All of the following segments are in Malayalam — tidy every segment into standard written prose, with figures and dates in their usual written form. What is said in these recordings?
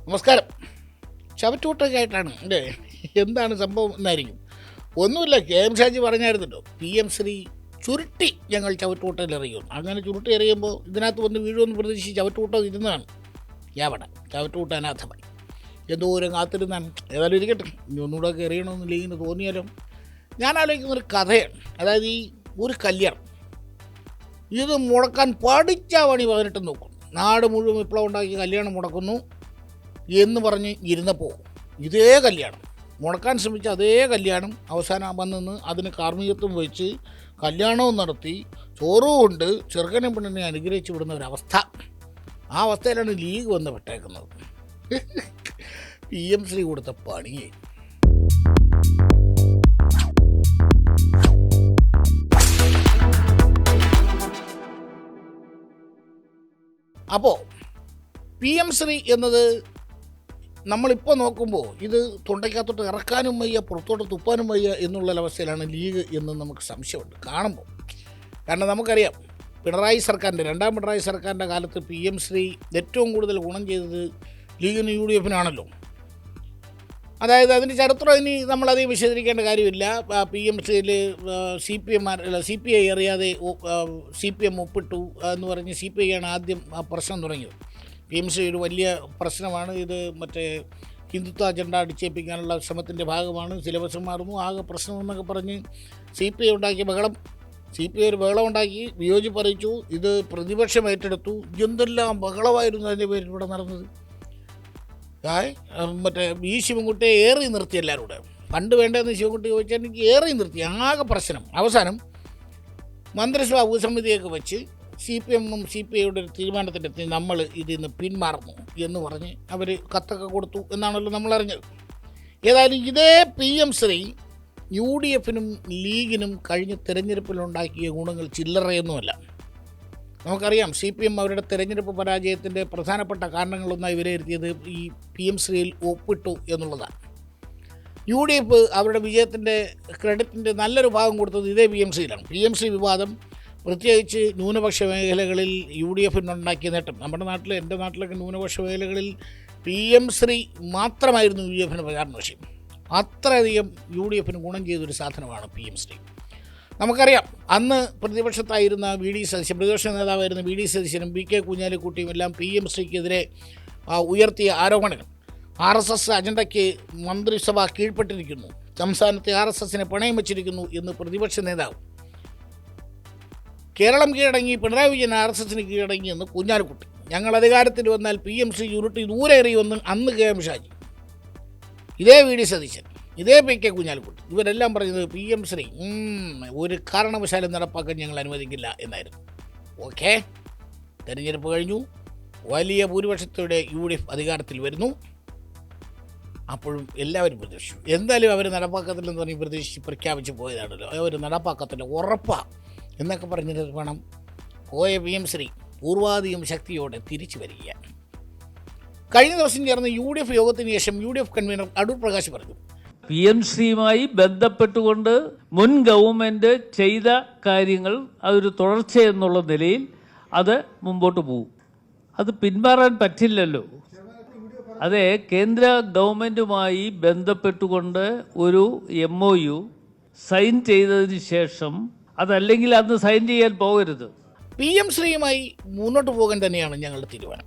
നമസ്കാരം. ചവറ്റുകൊട്ടൊക്കെ ആയിട്ടാണ് അല്ലേ? എന്താണ് സംഭവം എന്നായിരിക്കും. ഒന്നുമില്ല, കെ എം ഷാജി പറഞ്ഞായിരുന്നല്ലോ, PM ശ്രീ ചുരുട്ടി ഞങ്ങൾ ചവറ്റുകൊട്ടയിൽ എറിയും. അങ്ങനെ ചുരുട്ടി എറിയുമ്പോൾ ഇതിനകത്ത് വന്ന് വീഴുമെന്ന് പ്രതീക്ഷിച്ച് ചവറ്റുകൊട്ട ഇരുന്നതാണ്. യാവട ചവറ്റുകൊട്ട അനാഥമായി. എന്തോരം കാത്തിരുന്നാണ്. ഏതായാലും ഇരിക്കട്ടെ, ഇനി ഒന്നുകൂടെ ഒക്കെ എറിയണമെന്നില്ല ഇങ്ങനെ തോന്നിയാലും. ഞാൻ ആലോചിക്കുന്നൊരു കഥയാണ്. അതായത് ഈ ഒരു കല്യാണം ഇത് മുടക്കാൻ പഠിച്ച പണി 18 നോക്കും. നാട് മുഴുവൻ വിപ്ലവം ഉണ്ടാക്കി കല്യാണം മുടക്കുന്നു എന്ന് പറഞ്ഞ് ഇരുന്നപ്പോൾ ഇതേ കല്യാണം മുടക്കാൻ ശ്രമിച്ച അതേ കല്യാണം അവസാനം വന്നെന്ന് അതിന് കാർമ്മികത്വം വഹിച്ച് കല്യാണവും നടത്തി ചോറും കൊണ്ട് ചെറുക്കനെ പെണ്ണിനെ അനുഗ്രഹിച്ച് വിടുന്ന ഒരവസ്ഥ. ആ അവസ്ഥയിലാണ് ലീഗ് വന്ന് വിട്ടേക്കുന്നത്. PM ശ്രീ കൊടുത്ത പണിയെ. അപ്പോൾ PM ശ്രീ എന്നത് നമ്മളിപ്പോൾ നോക്കുമ്പോൾ ഇത് തൊണ്ടയ്ക്കകത്തോട്ട് ഇറക്കാനും വയ്യ, പുറത്തോട്ട് തുപ്പാനും വയ്യ എന്നുള്ള അവസ്ഥയിലാണ് ലീഗ് എന്ന് നമുക്ക് സംശയമുണ്ട് കാണുമ്പോൾ. കാരണം നമുക്കറിയാം, പിണറായി സർക്കാരിൻ്റെ രണ്ടാം പിണറായി സർക്കാരിൻ്റെ കാലത്ത് PM ശ്രീ ഏറ്റവും കൂടുതൽ ഗുണം ചെയ്തത് ലീഗിന് UDF-നാണല്ലോ. അതായത് അതിൻ്റെ ചരിത്രം ഇനി നമ്മളധികം വിശദീകരിക്കേണ്ട കാര്യമില്ല. PM ശ്രീയിൽ CPI അറിയാതെ CPM ഒപ്പിട്ടു എന്ന് പറഞ്ഞ് CPI ആണ് ആദ്യം ആ പ്രശ്നം തുടങ്ങിയത്. PM ശ്രീ ഒരു വലിയ പ്രശ്നമാണ് ഇത്, മറ്റേ ഹിന്ദുത്വ അജണ്ട അടിച്ചേൽപ്പിക്കാനുള്ള ശ്രമത്തിൻ്റെ ഭാഗമാണ്, സിലബസ് മാറുന്നു, ആകെ പ്രശ്നം എന്നൊക്കെ പറഞ്ഞ് CPI ഉണ്ടാക്കിയ ബഹളം. CPI ഒരു ബഹളം ഉണ്ടാക്കി, വിയോജിപ്പ് അറിയിച്ചു, ഇത് പ്രതിപക്ഷം ഏറ്റെടുത്തു. എന്തെല്ലാം ബഹളമായിരുന്നു അതിൻ്റെ പേരിൽ ഇവിടെ നടന്നത്. മറ്റേ ഈ ശിവൻകുട്ടിയെ ഏറി നിർത്തി എല്ലാവരും കൂടെ. ഫണ്ട് വേണ്ടതെന്ന് ശിവൻകുട്ടി ചോദിച്ചാൽ എനിക്ക് ഏറി നിർത്തി, ആകെ പ്രശ്നം. അവസാനം മന്ത്രിസഭാ ഉപസമിതിയൊക്കെ വെച്ച് CPM-ഉം CPI-യുടെ ഒരു തീരുമാനത്തിലെത്തി നമ്മൾ ഇതിൽ നിന്ന് പിന്മാറുന്നു എന്ന് പറഞ്ഞ് അവർ കത്തൊക്കെ കൊടുത്തു എന്നാണല്ലോ നമ്മളറിഞ്ഞത്. ഏതായാലും ഇതേ PM ശ്രീ UDF-നും ലീഗിനും കഴിഞ്ഞ തെരഞ്ഞെടുപ്പിലുണ്ടാക്കിയ ഗുണങ്ങൾ ചില്ലറയൊന്നുമല്ല. നമുക്കറിയാം, CPM അവരുടെ തെരഞ്ഞെടുപ്പ് പരാജയത്തിൻ്റെ പ്രധാനപ്പെട്ട കാരണങ്ങളൊന്നായി വിലയിരുത്തിയത് ഈ PM ശ്രീയിൽ ഒപ്പിട്ടു എന്നുള്ളതാണ്. UDF അവരുടെ വിജയത്തിൻ്റെ ക്രെഡിറ്റിൻ്റെ നല്ലൊരു ഭാഗം കൊടുത്തത് ഇതേ PM ശ്രീയിലാണ്. PM ശ്രീ വിവാദം പ്രത്യേകിച്ച് ന്യൂനപക്ഷ മേഖലകളിൽ UDF-നുണ്ടാക്കിയ നേട്ടം. നമ്മുടെ നാട്ടിൽ, എൻ്റെ നാട്ടിലൊക്കെ ന്യൂനപക്ഷ മേഖലകളിൽ PM ശ്രീ മാത്രമായിരുന്നു UDF-ന് പ്രചാരണ വിഷയം. അത്രയധികം UDF-ന് ഗുണം ചെയ്തൊരു സാധനമാണ് PM ശ്രീ. നമുക്കറിയാം, അന്ന് പ്രതിപക്ഷത്തായിരുന്ന പ്രതിപക്ഷ നേതാവായിരുന്ന VD സതീശനും BK കുഞ്ഞാലിക്കുട്ടിയും എല്ലാം PM ശ്രീക്കെതിരെ ഉയർത്തിയ ആരോപണങ്ങൾ RSS അജണ്ടയ്ക്ക് മന്ത്രിസഭ കീഴ്പ്പെട്ടിരിക്കുന്നു, സംസ്ഥാനത്തെ RSS-നെ പണയം വച്ചിരിക്കുന്നു എന്ന് പ്രതിപക്ഷ നേതാവ്. കേരളം കീഴടങ്ങി, പിണറായി വിജയൻ RSS-ന് കീഴടങ്ങി എന്ന് കുഞ്ഞാലിക്കുട്ടി. ഞങ്ങൾ അധികാരത്തിൽ വന്നാൽ PM ശ്രീ ഉരുട്ടി ദൂരെ എറിയുമെന്ന് അന്ന് KM ഷാജി, ഇതേ VD സതീശൻ, ഇതേ PK കുഞ്ഞാലിക്കുട്ടി, ഇവരെല്ലാം പറഞ്ഞത് PM ശ്രീ ഒരു കാരണവശാലും നടപ്പാക്കാൻ ഞങ്ങൾ അനുവദിക്കില്ല എന്നായിരുന്നു. ഓക്കെ, തെരഞ്ഞെടുപ്പ് കഴിഞ്ഞു, വലിയ ഭൂരിപക്ഷത്തോടെ UDF അധികാരത്തിൽ വരുന്നു. അപ്പോഴും എല്ലാവരും പ്രതീക്ഷിച്ചു എന്തായാലും അവർ നടപ്പാക്കത്തില്ലെന്ന് പറഞ്ഞ് പ്രതീക്ഷിച്ച് പ്രഖ്യാപിച്ച് പോയതാണല്ലോ. അവർ നടപ്പാക്കത്തില്ല ഉറപ്പാണ് എന്നൊക്കെ പറഞ്ഞിട്ട് വേണം പോയ PM ശ്രീ പൂർവാധികം ശക്തിയോടെ തിരിച്ചു വരികയാണ്. കഴിഞ്ഞ ദിവസം ചേർന്ന UDF യോഗത്തിന് ശേഷം UDF കൺവീനർ അടൂർ പ്രകാശ് പറഞ്ഞു, PM ശ്രീയുമായി ബന്ധപ്പെട്ടുകൊണ്ട് മുൻ ഗവൺമെൻറ് ചെയ്ത കാര്യങ്ങൾ അതൊരു തുടർച്ച എന്നുള്ള നിലയിൽ അത് മുമ്പോട്ട് പോകും. അത് പിന്മാറാൻ പറ്റില്ലല്ലോ. അതെ, കേന്ദ്ര ഗവൺമെൻറ്റുമായി ബന്ധപ്പെട്ടുകൊണ്ട് ഒരു MOU സൈൻ ചെയ്തതിന് ശേഷം അതല്ലെങ്കിൽ അന്ന് സൈൻ ചെയ്യാൻ പോകരുത്. PM ശ്രീയുമായി മുന്നോട്ട് പോകാൻ തന്നെയാണ് ഞങ്ങളുടെ തീരുമാനം.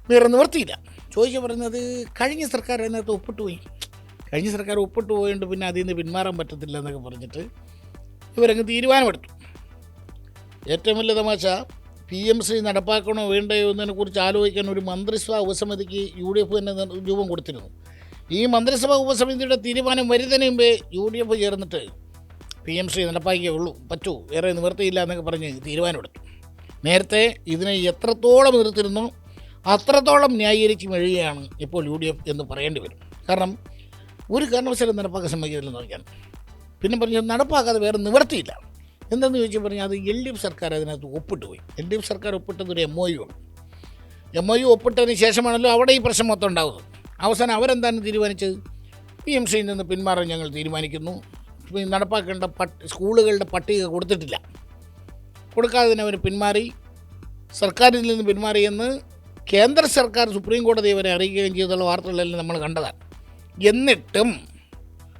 വേറെ നിവൃത്തിയില്ല. ചോദിച്ചു പറയുന്നത്, കഴിഞ്ഞ സർക്കാർ അതിനകത്ത് ഒപ്പിട്ട് പോയി, കഴിഞ്ഞ സർക്കാർ ഒപ്പിട്ട് പോയതുകൊണ്ട് പിന്നെ അതിൽ നിന്ന് പിന്മാറാൻ പറ്റത്തില്ല എന്നൊക്കെ പറഞ്ഞിട്ട് ഇവരങ്ങ് തീരുമാനമെടുത്തു. ഏറ്റവും വലിയ തമാശ, PM ശ്രീ നടപ്പാക്കണോ വേണ്ടയോ എന്നതിനെക്കുറിച്ച് ആലോചിക്കാൻ ഒരു മന്ത്രിസഭാ ഉപസമിതിക്ക് UDF തന്നെ രൂപം കൊടുത്തിരുന്നു. ഈ മന്ത്രിസഭാ ഉപസമിതിയുടെ തീരുമാനം വരുന്നതിന് മുമ്പേ UDF ചേർന്നിട്ട് PM ശ്രീ നടപ്പാക്കിയേ ഉള്ളൂ, പറ്റൂ, വേറെ നിവൃത്തിയില്ല എന്നൊക്കെ പറഞ്ഞ് തീരുമാനമെടുത്തു. നേരത്തെ ഇതിനെ എത്രത്തോളം എതിർത്തിരുന്നോ അത്രത്തോളം ന്യായീകരിച്ച് മെഴുകുകയാണ് ഇപ്പോൾ UDF എന്ന് പറയേണ്ടി വരും. കാരണം ഒരു കാരണവശാലും നടപ്പാക്കാൻ സമ്മതിക്കില്ലെന്ന് നോക്കിയാണ്. പിന്നെ പറഞ്ഞ് നടപ്പാക്കാതെ വേറെ നിവൃത്തിയില്ല. എന്തെന്ന് ചോദിച്ചു പറഞ്ഞാൽ അത് LDF സർക്കാർ അതിനകത്ത് ഒപ്പിട്ട് പോയി. LDF സർക്കാർ ഒപ്പിട്ടതൊരു MOU ആണ്. MOU ഒപ്പിട്ടതിന് ശേഷമാണല്ലോ അവിടെ ഈ പ്രശ്നം മൊത്തം ഉണ്ടാകുന്നത്. അവസാനം അവരെന്താണ് തീരുമാനിച്ചത്? PM ശ്രീയിൽ നിന്ന് പിന്മാറാൻ ഞങ്ങൾ തീരുമാനിക്കുന്നു, നടപ്പാക്കേണ്ട സ്കൂളുകളുടെ പട്ടിക കൊടുത്തിട്ടില്ല, കൊടുക്കാതെ തന്നെ അവർ പിന്മാറി, സർക്കാരിൽ നിന്ന് പിന്മാറിയെന്ന് കേന്ദ്ര സർക്കാർ സുപ്രീം കോടതിയെ വരെ അറിയിക്കുകയും ചെയ്തുള്ള വാർത്തകളെല്ലാം നമ്മൾ കണ്ടതാണ്. എന്നിട്ടും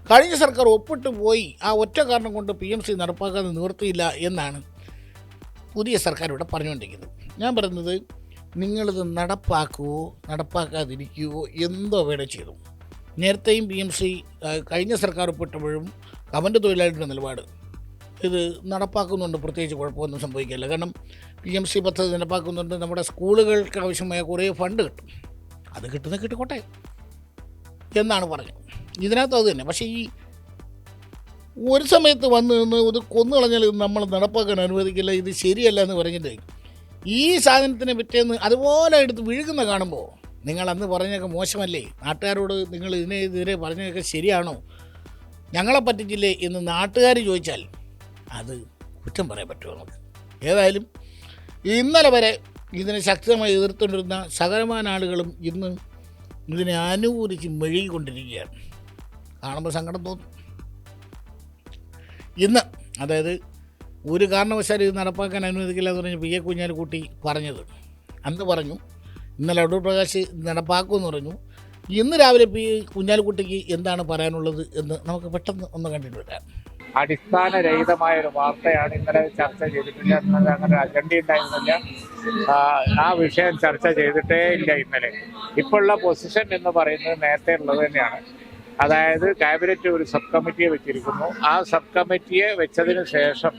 കഴിഞ്ഞ സർക്കാർ ഒപ്പിട്ട് പോയി. ആ ഒറ്റ കാരണം കൊണ്ട് PMC നടപ്പാക്കാൻ നിവൃത്തിയില്ല എന്നാണ് പുതിയ സർക്കാർ ഇവിടെ പറഞ്ഞുകൊണ്ടിരിക്കുന്നത്. ഞാൻ പറയുന്നത്, നിങ്ങളിത് നടപ്പാക്കുവോ നടപ്പാക്കാതിരിക്കുവോ എന്തോ വേണം ചെയ്തു. നേരത്തെയും PMC കഴിഞ്ഞ സർക്കാർ ഒപ്പിട്ടപ്പോഴും കമൻ്റ് തൊഴിലാളിയുടെ നിലപാട് ഇത് നടപ്പാക്കുന്നുണ്ട്, പ്രത്യേകിച്ച് കുഴപ്പമൊന്നും സംഭവിക്കില്ല. കാരണം PMC പദ്ധതി നടപ്പാക്കുന്നുണ്ട്, നമ്മുടെ സ്കൂളുകൾക്ക് ആവശ്യമായ കുറേ ഫണ്ട് കിട്ടും, അത് കിട്ടിക്കോട്ടെ എന്നാണ് പറഞ്ഞത്. ഇതിനകത്ത് അത് തന്നെ. പക്ഷേ ഈ ഒരു സമയത്ത് വന്ന് നിന്ന് ഇത് കൊന്നു കളഞ്ഞാൽ ഇത് നമ്മൾ നടപ്പാക്കാൻ അനുവദിക്കില്ല, ഇത് ശരിയല്ല എന്ന് പറഞ്ഞിട്ട് ഈ സാധനത്തിനെ പറ്റിയെന്ന് അതുപോലെ എടുത്ത് വിഴുകുന്ന കാണുമ്പോൾ നിങ്ങൾ അന്ന് പറഞ്ഞൊക്കെ മോശമല്ലേ? നാട്ടുകാരോട് നിങ്ങൾ ഇതിനെതിരെ പറഞ്ഞതൊക്കെ ശരിയാണോ? ഞങ്ങളെ പറ്റിച്ചില്ലേ എന്ന് നാട്ടുകാർ ചോദിച്ചാൽ അത് കുറ്റം പറയാൻ പറ്റുമോ നമുക്ക്? ഏതായാലും ഇന്നലെ വരെ ഇതിനെ ശക്തമായി എതിർത്തുകൊണ്ടിരുന്ന സകലമാന ആളുകളും ഇന്ന് ഇതിനെ അനുകൂലിച്ച് മെഴുകിക്കൊണ്ടിരിക്കുകയാണ്. കാണുമ്പോൾ സങ്കടം തോന്നും. ഇന്ന് അതായത് ഒരു കാരണവശാലും ഇത് നടപ്പാക്കാൻ അനുവദിക്കില്ല എന്ന് പറഞ്ഞ് PA കുഞ്ഞാലിക്കുട്ടി പറഞ്ഞത് അന്ന് പറഞ്ഞു. ഇന്നലെ അടൂർ പ്രകാശ് നടപ്പാക്കുമെന്ന് പറഞ്ഞു. ഇന്ന് രാവിലെ കുഞ്ഞാലിക്കുട്ടിക്ക് എന്താണ് പറയാനുള്ളത് എന്ന് നമുക്ക് പെട്ടെന്ന് ഒന്ന് കണ്ടിട്ട് വരാം. അടിസ്ഥാനരഹിതമായ ഒരു വാർത്തയാണ് ഇന്നലെ ചർച്ച ചെയ്തിട്ടില്ല. ഇന്നലെ അങ്ങനെ അജണ്ട ഉണ്ടായിരുന്നില്ല. ആ വിഷയം ചർച്ച ചെയ്തിട്ടേ ഇല്ല ഇന്നലെ. ഇപ്പോഴുള്ള പൊസിഷൻ എന്ന് പറയുന്നത് നേരത്തെ ഉള്ളത് തന്നെയാണ്. അതായത് ക്യാബിനറ്റ് ഒരു സബ് കമ്മിറ്റിയെ വെച്ചിരിക്കുന്നു. ആ സബ് കമ്മിറ്റിയെ വെച്ചതിന് ശേഷം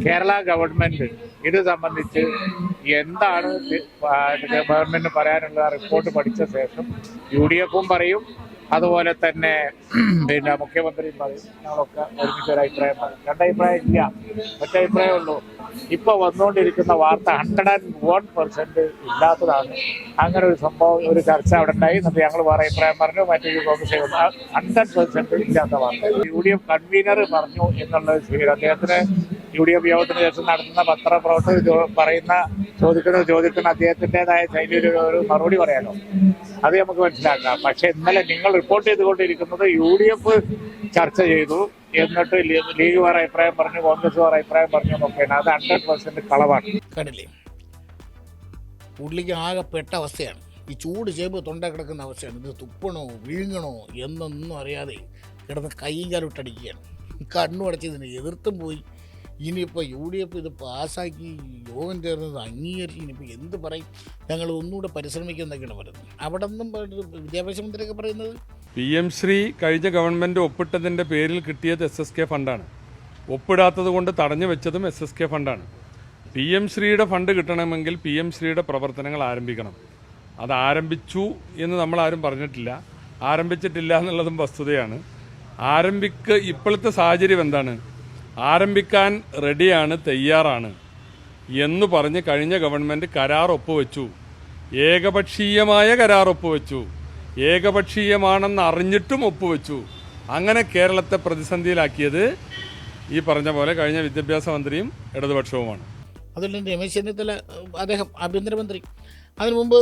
കേരള ഗവൺമെന്റ് ഇത് സംബന്ധിച്ച് എന്താണ് ഗവൺമെന്റിന് പറയാനുള്ള റിപ്പോർട്ട് പഠിച്ച ശേഷം UDF-ഉം പറയും, അതുപോലെ തന്നെ പിന്നെ മുഖ്യമന്ത്രിയും പറയും. ഞങ്ങളൊക്കെ ഒരുമിച്ച് ഒരു അഭിപ്രായം പറയും. രണ്ടഭിപ്രായം ഇല്ല, ഒറ്റ അഭിപ്രായമേ ഉള്ളൂ. ഇപ്പൊ വന്നുകൊണ്ടിരിക്കുന്ന വാർത്ത 101% ഇല്ലാത്തതാണ്. അങ്ങനെ ഒരു സംഭവം, ഒരു ചർച്ച അവിടെ ഉണ്ടായി. എന്നിട്ട് ഞങ്ങൾ വേറെ അഭിപ്രായം പറഞ്ഞു, മറ്റൊരു കോൺഗ്രസ് 100% ഇല്ലാത്ത വാർത്ത. UDF കൺവീനർ പറഞ്ഞു എന്നുള്ളത് ശരി. അദ്ദേഹത്തിന് UDF യോഗത്തിന് ശേഷം നടത്തുന്ന പത്രപ്രവർത്തകർ പറയുന്ന ചോദിക്കുന്ന അദ്ദേഹത്തിൻ്റെതായ ശൈലിയിൽ ഒരു മറുപടി പറയാനോ, അത് നമുക്ക് മനസ്സിലാക്കാം. പക്ഷെ ഇന്നലെ നിങ്ങൾ റിപ്പോർട്ട് ചെയ്തുകൊണ്ടിരിക്കുന്നത് UDF ചർച്ച ചെയ്തു, എന്നിട്ട് ലീഗ് വേറെ അഭിപ്രായം പറഞ്ഞു, കോൺഗ്രസ് വേറെ അഭിപ്രായം പറഞ്ഞു എന്നൊക്കെയാണ്. അത് 100% കളവാണ്. കണ്ടില്ലേ, പുള്ളിക്ക് ആകെ പെട്ട അവസ്ഥയാണ്. ഈ ചൂട് ചേമ്പ് തൊണ്ട കിടക്കുന്ന അവസ്ഥയാണ്. ഇത് തുപ്പണോ വിഴുങ്ങണോ എന്നൊന്നും അറിയാതെ കിടന്ന് കൈയും കാലിട്ടടിക്കുകയാണ്. കണ്ണു അടച്ചതിന് എതിർത്തും പോയി. ഇനിയിപ്പോൾ UDF ഇത് പാസ്സാക്കി യോഗം ചേർന്നത് അംഗീകരിച്ച് ഇനിയിപ്പോൾ എന്ത് പറയും, ഞങ്ങൾ ഒന്നുകൂടെ പരിശ്രമിക്കുന്നൊക്കെയാണ് പറയുന്നത്. അവിടെ നിന്നും വിദ്യാഭ്യാസ മന്ത്രിയൊക്കെ പറയുന്നത് PMC കഴിഞ്ഞ ഗവൺമെൻറ് ഒപ്പിട്ടതിൻ്റെ പേരിൽ കിട്ടിയത് SSK ഫണ്ടാണ്. ഒപ്പിടാത്തത് കൊണ്ട് തടഞ്ഞു വെച്ചതും SSK ഫണ്ടാണ്. PMCയുടെ ഫണ്ട് കിട്ടണമെങ്കിൽ PMCയുടെ പ്രവർത്തനങ്ങൾ ആരംഭിക്കണം. അത് ആരംഭിച്ചു എന്ന് നമ്മളാരും പറഞ്ഞിട്ടില്ല, ആരംഭിച്ചിട്ടില്ല എന്നുള്ളതും വസ്തുതയാണ്. ഇപ്പോഴത്തെ സാഹചര്യം എന്താണ്? ആരംഭിക്കാൻ റെഡിയാണ്, തയ്യാറാണ് എന്ന് പറഞ്ഞ് കഴിഞ്ഞ ഗവൺമെൻറ് കരാർ ഒപ്പുവെച്ചു. ഏകപക്ഷീയമായ കരാർ ഒപ്പുവെച്ചു. ഏകപക്ഷീയമാണെന്ന് അറിഞ്ഞിട്ടും ഒപ്പുവെച്ചു. അങ്ങനെ കേരളത്തെ പ്രതിസന്ധിയിലാക്കിയത് ഈ പറഞ്ഞ പോലെ കഴിഞ്ഞ വിദ്യാഭ്യാസ മന്ത്രിയും ഇടതുപക്ഷവുമാണ്. അതുപോലെ രമേശ് ചെന്നിത്തല, അദ്ദേഹം ആഭ്യന്തരമന്ത്രി. അതിനു മുമ്പ്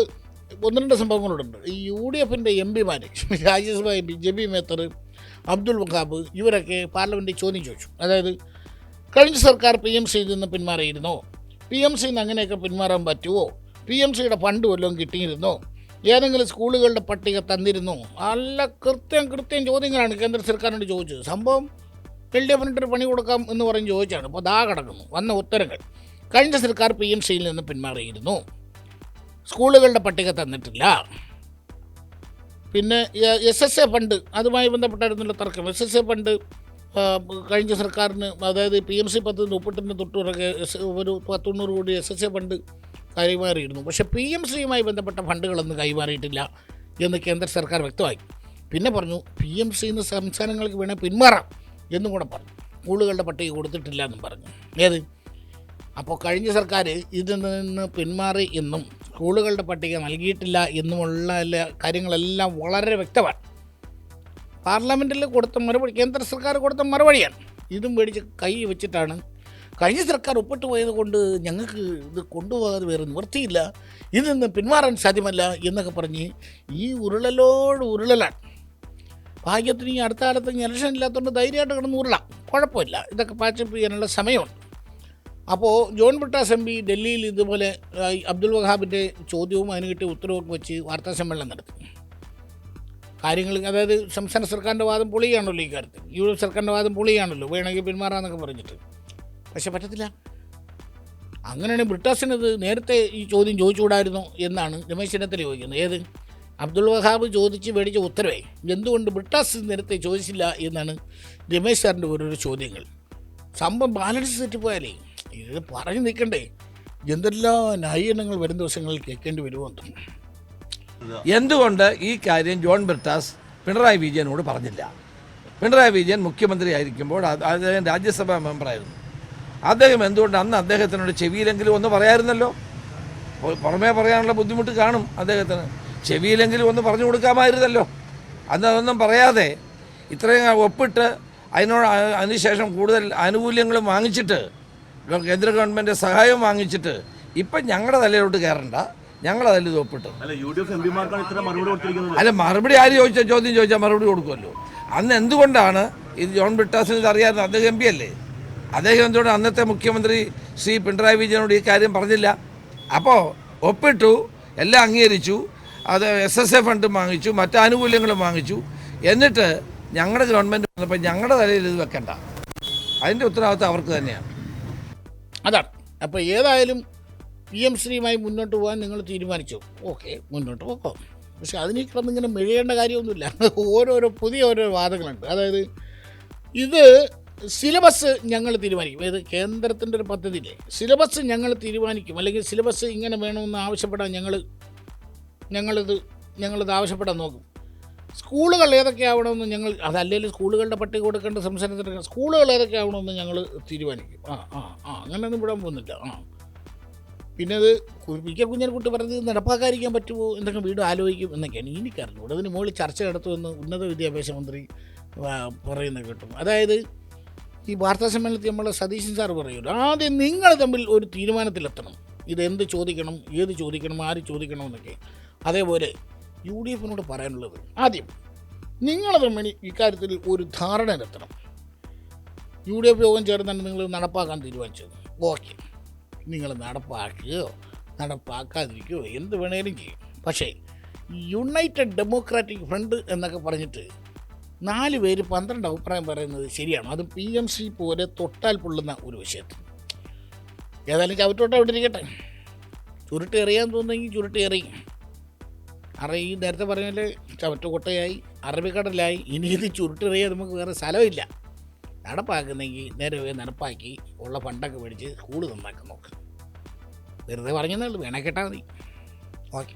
1-2 സംഭവങ്ങളുണ്ട്. ഈ UDF-ൻ്റെ MP-മാർ, രാജ്യസഭ MP ജബി മേത്തർ, അബ്ദുൾ വഹാബ്, ഇവരൊക്കെ പാർലമെൻറ്റിൽ ചോദ്യം ചോദിച്ചു. അതായത് കഴിഞ്ഞ സർക്കാർ PMCയിൽ നിന്ന് പിന്മാറിയിരുന്നോ? PMCയിൽ നിന്ന് അങ്ങനെയൊക്കെ പിന്മാറാൻ പറ്റുമോ? PMCയുടെ ഫണ്ട് വല്ലതും കിട്ടിയിരുന്നോ? ഏതെങ്കിലും സ്കൂളുകളുടെ പട്ടിക തന്നിരുന്നോ? നല്ല കൃത്യം ചോദ്യങ്ങളാണ് കേന്ദ്ര സർക്കാരിനോട് ചോദിച്ചത്. സംഭവം LDF-ന് പണി കൊടുക്കാം എന്ന് പറഞ്ഞ് ചോദിച്ചാണ്. അപ്പോൾ ദാ കിടക്കുന്നു വന്ന ഉത്തരങ്ങൾ. കഴിഞ്ഞ സർക്കാർ PMCയിൽ നിന്ന് പിന്മാറിയിരുന്നു, സ്കൂളുകളുടെ പട്ടിക തന്നിട്ടില്ല, പിന്നെ SSA ഫണ്ട് അതുമായി ബന്ധപ്പെട്ടായിരുന്നല്ലോ തർക്കം. SSA ഫണ്ട് കഴിഞ്ഞ സർക്കാരിന്, അതായത് PMC പദ്ധതി ഒപ്പിട്ടിന് തൊട്ടുപിറകെ ഒരു 90 കോടി SSA ഫണ്ട് കൈമാറിയിരുന്നു. പക്ഷേ PMCയുമായി ബന്ധപ്പെട്ട ഫണ്ടുകളൊന്നും കൈമാറിയിട്ടില്ല എന്ന് കേന്ദ്ര സർക്കാർ വ്യക്തമായി. പിന്നെ പറഞ്ഞു PMCന്ന് സംസ്ഥാനങ്ങൾക്ക് വേണേൽ പിന്മാറാം എന്നും കൂടെ പറഞ്ഞു. സ്കൂളുകളുടെ പട്ടിക കൊടുത്തിട്ടില്ല എന്നും പറഞ്ഞു. ഏത്? അപ്പോൾ കഴിഞ്ഞ സർക്കാർ ഇതിൽ നിന്ന് പിന്മാറി എന്നും സ്കൂളുകളുടെ പട്ടിക നൽകിയിട്ടില്ല എന്നുമുള്ള കാര്യങ്ങളെല്ലാം വളരെ വ്യക്തമാണ്. പാർലമെൻറ്റിൽ കൊടുത്ത മറുപടി, കേന്ദ്ര സർക്കാർ കൊടുത്ത മറുപടിയാണ്. ഇതും മേടിച്ച് കൈ വെച്ചിട്ടാണ് കഴിഞ്ഞ സർക്കാർ ഒപ്പിട്ട് പോയത് കൊണ്ട് ഞങ്ങൾക്ക് ഇത് കൊണ്ടുപോകാതെ വേറെ നിവൃത്തിയില്ല, ഇതിൽ നിന്ന് പിന്മാറാൻ സാധ്യമല്ല എന്നൊക്കെ പറഞ്ഞ് ഈ ഉരുളലാണ്. ഭാഗ്യത്തിന് ഈ അടുത്ത കാലത്ത് ഇലക്ഷൻ ഇല്ലാത്തതുകൊണ്ട് ധൈര്യമായിട്ട് കിടന്ന് ഉരുളാം, കുഴപ്പമില്ല. ഇതൊക്കെ പാച്ചപ്പ് ചെയ്യാനുള്ള സമയമുണ്ട്. അപ്പോൾ ജോൺ ബ്രിട്ടാസ് എം പി ഡൽഹിയിൽ ഇതുപോലെ അബ്ദുൽ വഹാബിൻ്റെ ചോദ്യവും അതിന് കിട്ടിയ ഉത്തരവൊക്കെ വെച്ച് വാർത്താ സമ്മേളനം നടത്തി. കാര്യങ്ങൾ, അതായത് സംസ്ഥാന സർക്കാരിൻ്റെ വാദം പൊളിയാണല്ലോ ഈ കാര്യത്തിൽ, യു.ഡി.എഫ് സർക്കാരിൻ്റെ വാദം പൊളിയാണല്ലോ, വേണമെങ്കിൽ പിന്മാറാന്നൊക്കെ പറഞ്ഞിട്ട്. പക്ഷെ പറ്റത്തില്ല. അങ്ങനെയാണെങ്കിൽ ബ്രിട്ടാസിനത് നേരത്തെ ഈ ചോദ്യം ചോദിച്ചുകൂടായിരുന്നോ എന്നാണ് രമേശ് ചെന്നിത്തല ചോദിക്കുന്നത്. ഏത് അബ്ദുൾ വഹാബ് ചോദിച്ച് മേടിച്ച ഉത്തരവേ എന്തുകൊണ്ട് ബ്രിട്ടാസ് നേരത്തെ ചോദിച്ചില്ല എന്നാണ് രമേശ് സാറിൻ്റെ ഓരോരോ ചോദ്യങ്ങൾ. സംഭവം ബാലൻസ് തെറ്റിപ്പോയാലേ ഇത് പറഞ്ഞു നിൽക്കണ്ടേ, എന്തെല്ലാം ന്യായീകരണങ്ങൾ വരും ദിവസങ്ങളിൽ കേൾക്കേണ്ടി വരുമെന്ന്. എന്തുകൊണ്ട് ഈ കാര്യം ജോൺ ബ്രിട്ടാസ് പിണറായി വിജയനോട് പറഞ്ഞില്ല? പിണറായി വിജയൻ മുഖ്യമന്ത്രി ആയിരിക്കുമ്പോൾ അദ്ദേഹം രാജ്യസഭാ മെമ്പറായിരുന്നു. അദ്ദേഹം എന്തുകൊണ്ട് അന്ന് അദ്ദേഹത്തിനോട് ചെവിയിലെങ്കിലും ഒന്ന് പറയാമായിരുന്നല്ലോ? പുറമേ പറയാനുള്ള ബുദ്ധിമുട്ട് കാണും അദ്ദേഹത്തിന്, ചെവിയിലെങ്കിലും ഒന്ന് പറഞ്ഞു കൊടുക്കാമായിരുന്നല്ലോ. അന്ന് അതൊന്നും പറയാതെ ഇത്രയും ഒപ്പിട്ട് അതിനുശേഷം കൂടുതൽ ആനുകൂല്യങ്ങളും വാങ്ങിച്ചിട്ട് കേന്ദ്ര ഗവൺമെൻറ് സഹായം വാങ്ങിച്ചിട്ട് ഇപ്പം ഞങ്ങളുടെ തലയിലോട്ട് കയറണ്ട, ഞങ്ങളുടെ തലയിൽ ഇത് ഒപ്പിട്ട്. അല്ല, മറുപടി ആര് ചോദിച്ചാൽ ചോദ്യം ചോദിച്ചാൽ മറുപടി കൊടുക്കുമല്ലോ. അന്ന് എന്തുകൊണ്ടാണ് ഇത് ജോൺ ബ്രിട്ടാസിന് ഇത് അറിയാമായിരുന്നു? അദ്ദേഹം എം പി അല്ലേ. അദ്ദേഹം എന്തുകൊണ്ട് അന്നത്തെ മുഖ്യമന്ത്രി ശ്രീ പിണറായി വിജയനോട് ഈ കാര്യം പറഞ്ഞില്ല? അപ്പോൾ ഒപ്പിട്ടു, എല്ലാം അംഗീകരിച്ചു, അത് SSA ഫണ്ടും വാങ്ങിച്ചു, മറ്റ് ആനുകൂല്യങ്ങളും വാങ്ങിച്ചു. എന്നിട്ട് ഞങ്ങളുടെ ഗവൺമെൻറ് വന്നപ്പോൾ ഞങ്ങളുടെ തലയിൽ ഇത് വെക്കണ്ട, അതിൻ്റെ ഉത്തരവാദിത്വം അവർക്ക് തന്നെയാണ്. അതാണ്. അപ്പോൾ ഏതായാലും PM ശ്രീയുമായി മുന്നോട്ട് പോകാൻ നിങ്ങൾ തീരുമാനിച്ചു, ഓക്കെ, മുന്നോട്ട് പോകാം. പക്ഷെ അതിനീ കിടന്നിങ്ങനെ മെഴിയേണ്ട കാര്യമൊന്നുമില്ല. ഓരോ വാദങ്ങളുണ്ട്. അതായത് ഇത് സിലബസ് ഞങ്ങൾ തീരുമാനിക്കും. ഏത് കേന്ദ്രത്തിൻ്റെ ഒരു പദ്ധതിയില്ലേ, സിലബസ് ഞങ്ങൾ തീരുമാനിക്കും, അല്ലെങ്കിൽ സിലബസ് ഇങ്ങനെ വേണമെന്ന് ആവശ്യപ്പെടാൻ ഞങ്ങളിത് ആവശ്യപ്പെടാൻ നോക്കും. സ്കൂളുകൾ ഏതൊക്കെയാവണമെന്ന് അതല്ലെങ്കിൽ സ്കൂളുകളുടെ പട്ടിക കൊടുക്കേണ്ട സംസ്ഥാനത്തിൻ്റെ സ്കൂളുകൾ ഏതൊക്കെയാവണമെന്ന് ഞങ്ങൾ തീരുമാനിക്കും. അങ്ങനെയൊന്നും വിടാൻ പോകുന്നില്ല. പിന്നെ അത് കുഞ്ഞൻകുട്ടി പറഞ്ഞത് നടപ്പാക്കാതിരിക്കാൻ പറ്റുമോ എന്നൊക്കെ വീണ്ടും ആലോചിക്കും എന്നൊക്കെയാണ് എനിക്കറിഞ്ഞു. അതിന് മുകളിൽ ചർച്ച നടത്തുമെന്ന് ഉന്നത വിദ്യാഭ്യാസ മന്ത്രി പറയുന്നത് കിട്ടും. അതായത് ഈ വാർത്താ സമ്മേളനത്തിൽ നമ്മളെ സതീശൻ സാർ പറയുമല്ലോ, ആദ്യം നിങ്ങൾ തമ്മിൽ ഒരു തീരുമാനത്തിലെത്തണം, ഇതെന്ത് ചോദിക്കണം, ഏത് ചോദിക്കണം, ആര് ചോദിക്കണം എന്നൊക്കെ. അതേപോലെ UDF-നോട് പറയാനുള്ളത്, ആദ്യം നിങ്ങൾ തമ്മിൽ ഇക്കാര്യത്തിൽ ഒരു ധാരണയിലെത്തണം. UDF യോഗം ചേർന്നാണ് നിങ്ങൾ നടപ്പാക്കാൻ തീരുമാനിച്ചത്. ഓക്കെ, നിങ്ങൾ നടപ്പാക്കുകയോ നടപ്പാക്കാതിരിക്കുകയോ എന്ത് വേണേലും ചെയ്യും. പക്ഷേ യുണൈറ്റഡ് ഡെമോക്രാറ്റിക് ഫ്രണ്ട് എന്നൊക്കെ പറഞ്ഞിട്ട് 4 പേര് 12 അഭിപ്രായം പറയുന്നത് ശരിയാണ്. അത് PMC പോലെ തൊട്ടാൽ പൊള്ളുന്ന ഒരു വിഷയത്തിൽ. ഏതായാലും ചവിട്ടോട്ടം അവിടെ ഇരിക്കട്ടെ. ചുരുട്ടി എറിയാൻ തോന്നുന്നെങ്കിൽ ചുരുട്ടി എറിയും. നേരത്തെ പറഞ്ഞാൽ ചവറ്റുകൊട്ടയായി, അറബിക്കടലായി. ഇനി ഇത് ചുരുട്ടെറിയാൻ നമുക്ക് വേറെ സ്ഥലമില്ല. നടപ്പാക്കുന്നെങ്കിൽ നേരെ നടപ്പാക്കി ഉള്ള ഫണ്ടൊക്കെ മേടിച്ച് സ്കൂൾ നന്നാക്കാൻ നോക്ക്. വെറുതെ പറഞ്ഞതേ ഉള്ളൂ, വേണേ കേട്ടാൽ മതി. ഓക്കെ.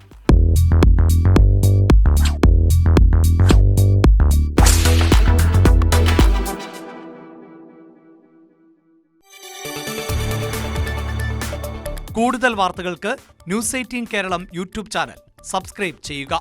കൂടുതൽ വാർത്തകൾക്ക് News 18 Keralam YouTube channel subscribe ചെയ്യുക.